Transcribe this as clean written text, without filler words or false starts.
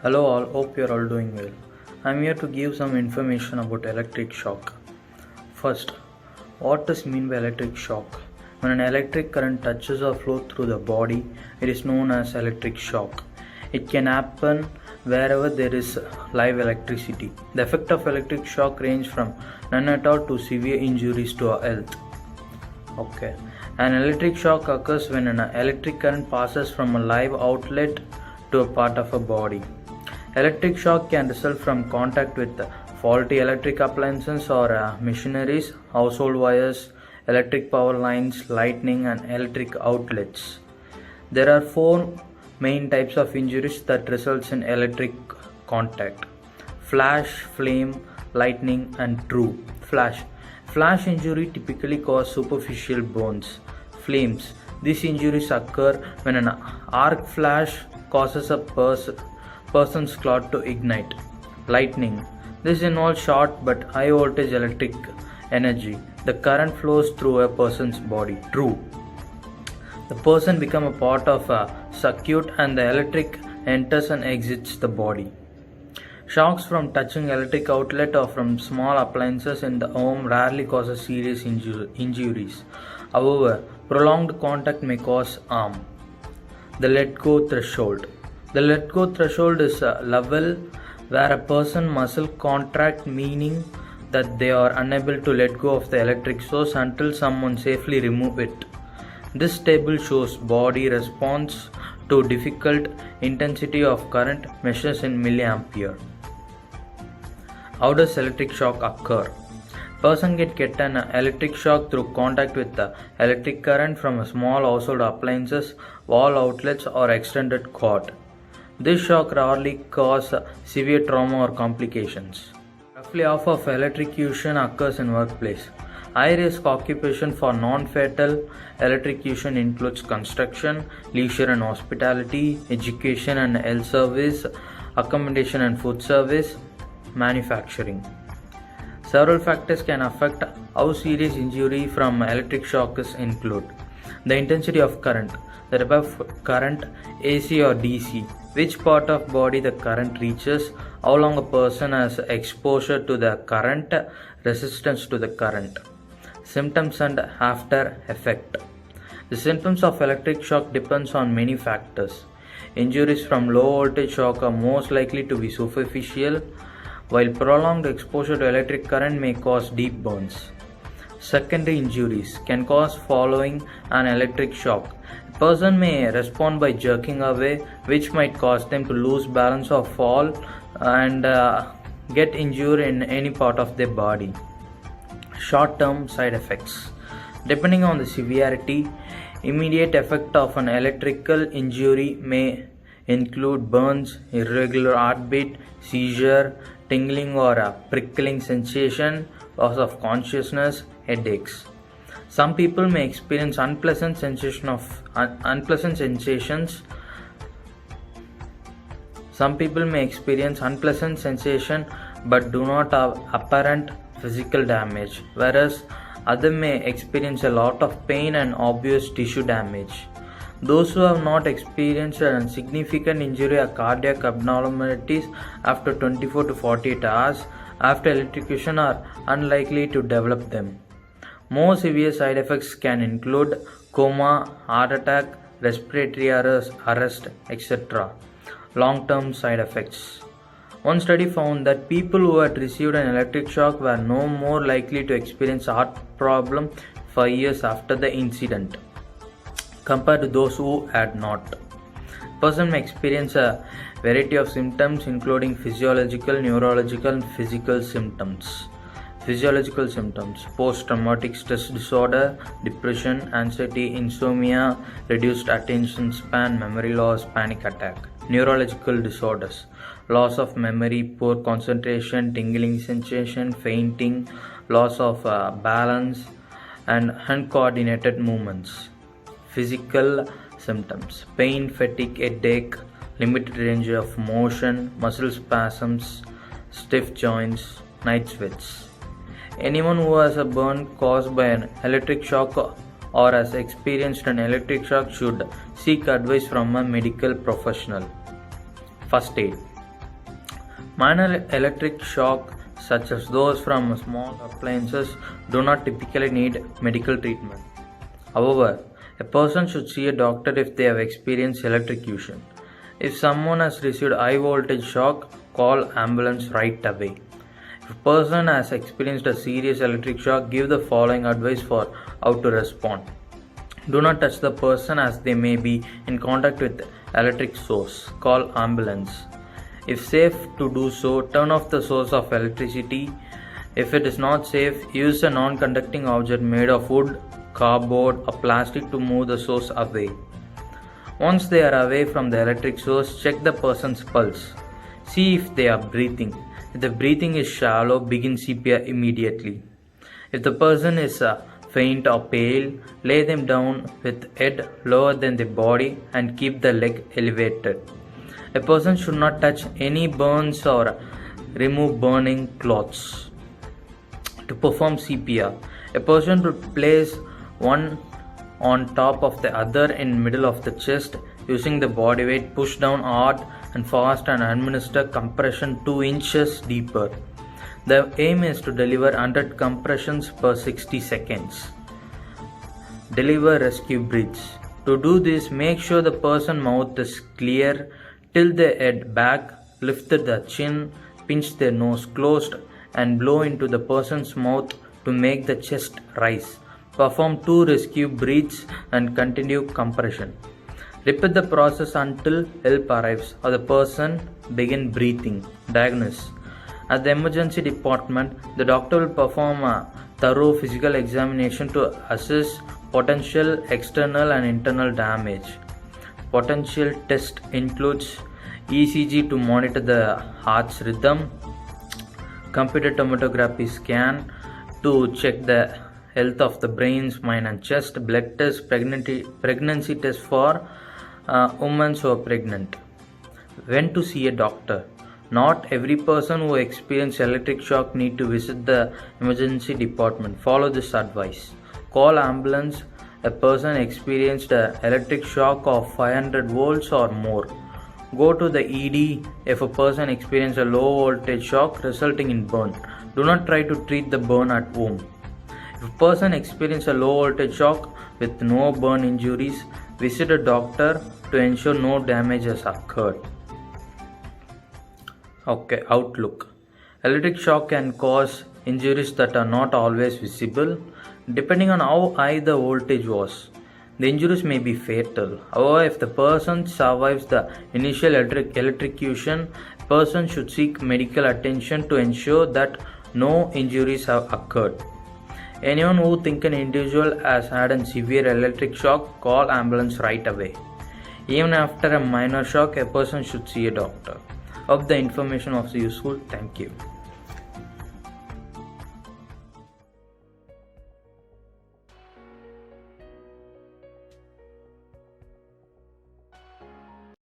Hello all, hope you're all doing well. I'm here to give some information about electric shock. First, what does mean by electric shock? When an electric current touches or flows through the body, it is known as electric shock. It can happen wherever there is live electricity. The effect of electric shock range from none at all to severe injuries to our health. Okay. An electric shock occurs when an electric current passes from a live outlet to a part of a body. Electric shock can result from contact with faulty electric appliances or machineries, household wires, electric power lines, lightning, and electric outlets. There are four main types of injuries that results in electric contact: flash, flame, lightning, and true flash. Flash injury typically cause superficial burns. Flames. These injuries occur when an arc flash causes a person's cloth to ignite. Lightning. This involves short but high voltage electric energy. The current flows through a person's body. True. The person becomes a part of a circuit and the electric enters and exits the body. Shocks from touching electric outlet or from small appliances in the home rarely causes serious injuries. However, prolonged contact may cause harm. The let-go threshold. The let-go threshold is a level where a person muscle contract, meaning that they are unable to let go of the electric source until someone safely remove it. This table shows body response to difficult intensity of current measures in milliampere. How does electric shock occur? Person get an electric shock through contact with the electric current from a small household appliances, wall outlets, or extended cord. This shock rarely causes severe trauma or complications. Roughly half of electrocution occurs in workplace. High-risk occupation for non-fatal electrocution includes construction, leisure and hospitality, education and health service, accommodation and food service, manufacturing. Several factors can affect how serious injury from electric shock is include: the intensity of current, the type of current, AC or DC, which part of body the current reaches, how long a person has exposure to the current, resistance to the current. Symptoms and after effect. The symptoms of electric shock depends on many factors. Injuries from low voltage shock are most likely to be superficial, while prolonged exposure to electric current may cause deep burns. Secondary injuries can cause following an electric shock. A person may respond by jerking away, which might cause them to lose balance or fall and get injured in any part of their body. Short-term side effects. Depending on the severity, immediate effect of an electrical injury may include burns, irregular heartbeat, seizure, tingling or a prickling sensation, loss of consciousness, headaches. Some people may experience unpleasant sensations. Some people may experience unpleasant sensation but do not have apparent physical damage, whereas others may experience a lot of pain and obvious tissue damage. Those who have not experienced a significant injury or cardiac abnormalities after 24 to 48 hours after electrocution are unlikely to develop them. More severe side effects can include coma, heart attack, respiratory arrest, etc. Long-term side effects. One study found that people who had received an electric shock were no more likely to experience heart problem 5 years after the incident compared to those who had not. Person may experience a variety of symptoms including physiological, neurological, and physical symptoms. Physiological symptoms: post-traumatic stress disorder, depression, anxiety, insomnia, reduced attention span, memory loss, panic attack. Neurological disorders: loss of memory, poor concentration, tingling sensation, fainting, loss of balance, and uncoordinated movements. Physical symptoms: pain, fatigue, headache, limited range of motion, muscle spasms, stiff joints, night sweats. Anyone who has a burn caused by an electric shock or has experienced an electric shock should seek advice from a medical professional. First aid. Minor electric shock, such as those from small appliances, do not typically need medical treatment. However, a person should see a doctor if they have experienced electrocution. If someone has received high voltage shock, call ambulance right away. If a person has experienced a serious electric shock, give the following advice for how to respond. Do not touch the person as they may be in contact with electric source. Call ambulance. If safe to do so, turn off the source of electricity. If it is not safe, use a non-conducting object made of wood, cardboard, or plastic to move the source away. Once they are away from the electric source, check the person's pulse. See if they are breathing. If the breathing is shallow, begin CPR immediately. If the person is faint or pale, lay them down with head lower than the body and keep the leg elevated. A person should not touch any burns or remove burning cloths. To perform CPR, a person should place one on top of the other in middle of the chest, using the body weight, push down hard and fast and administer compression 2 inches deeper. The aim is to deliver 100 compressions per 60 seconds. Deliver rescue breaths. To do this, make sure the person's mouth is clear. Tilt the head back, lift the chin, pinch their nose closed, and blow into the person's mouth to make the chest rise. Perform 2 rescue breaths and continue compression. Repeat the process until help arrives or the person begin breathing. Diagnose. At the emergency department, the doctor will perform a thorough physical examination to assess potential external and internal damage. Potential test includes ECG to monitor the heart's rhythm, computed tomography scan to check the health of the brain, spine and chest, blood test, pregnancy test for women who are pregnant. When to see a doctor? Not every person who experiences electric shock need to visit the emergency department. Follow this advice. Call ambulance. A person experienced an electric shock of 500 volts or more. Go to the ED if a person experienced a low voltage shock resulting in burn. Do not try to treat the burn at home. If a person experienced a low voltage shock with no burn injuries, visit a doctor to ensure no damage has occurred. Okay, outlook. Electric shock can cause injuries that are not always visible, depending on how high the voltage was. The injuries may be fatal. However, if the person survives the initial electrocution, the person should seek medical attention to ensure that no injuries have occurred. Anyone who thinks an individual has had a severe electric shock, call ambulance right away. Even after a minor shock, a person should see a doctor. Hope the information was useful. Thank you.